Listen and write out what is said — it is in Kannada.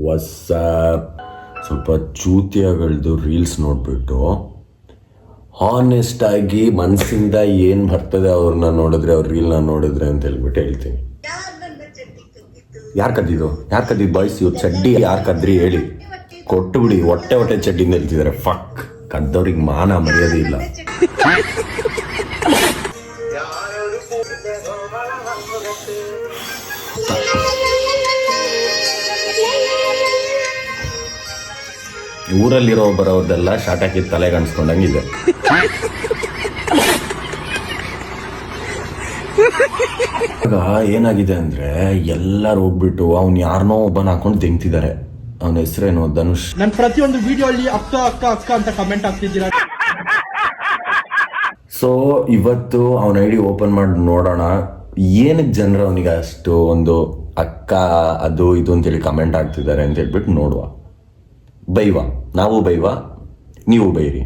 ಹೊಸ ಸ್ವಲ್ಪ ಚೂತಿಯಾಗಳದ್ದು ರೀಲ್ಸ್ ನೋಡಿಬಿಟ್ಟು ಹಾನೆಸ್ಟಾಗಿ ಮನಸ್ಸಿಂದ ಏನು ಬರ್ತದೆ ಅವ್ರನ್ನ ನೋಡಿದ್ರೆ ಅವ್ರ ರೀಲ್ನ ನೋಡಿದ್ರೆ ಅಂತ ಹೇಳ್ಬಿಟ್ಟು ಹೇಳ್ತೀನಿ. ಯಾರು ಕದ್ದಿದ್ದು ಬಾಯ್ಸ್? ಇವ್ರು ಚಡ್ಡಿ ಯಾರು ಕದ್ರಿ ಹೇಳಿ, ಕೊಟ್ಟು ಬಿಡಿ. ಹೊಟ್ಟೆ ಚಡ್ಡಿಯಿಂದ ಹೇಳ್ತಿದ್ದಾರೆ. ಫಕ್, ಕದ್ದವ್ರಿಗೆ ಮಾನ ಮರ್ಯಾದೆ ಇಲ್ಲ. ಊರಲ್ಲಿರೋ ಬರೋದೆಲ್ಲ ಶಾರ್ಟ್ ಹಾಕಿ ತಲೆಗೆ ಅನ್ಸ್ಕೊಂಡಂಗಿದೆ. ಇವಾಗ ಏನಾಗಿದೆ ಅಂದ್ರೆ ಎಲ್ಲರೂ ಹೋಗ್ಬಿಟ್ಟು ಅವ್ನು ಯಾರನ್ನೋ ಒಬ್ಬನ ಹಾಕೊಂಡು ತೆಂಗ್ತಿದ್ದಾರೆ. ಅವನ ಹೆಸರೇನು? ಧನುಷ್. ನಾನು ಪ್ರತಿಯೊಂದು ವಿಡಿಯೋ ಅಲ್ಲಿ ಅಕ್ಕ ಅಕ್ಕ ಅಕ್ಕ ಅಂತ ಕಮೆಂಟ್ ಆಗ್ತಿದ್ದೀರಾ. ಸೊ ಇವತ್ತು ಅವನ ಐಡಿ ಓಪನ್ ಮಾಡಿ ನೋಡೋಣ, ಏನಕ್ಕೆ ಜನರು ಅವನಿಗೆ ಅಷ್ಟು ಒಂದು ಅಕ್ಕ ಅದು ಇದು ಅಂತೇಳಿ ಕಮೆಂಟ್ ಆಗ್ತಿದ್ದಾರೆ ಅಂತ ಹೇಳ್ಬಿಟ್ಟು ನೋಡುವ. ಬೈವಾ, ನಾವು ಬೈವಾ, ನೀವು ಬೈರಿ.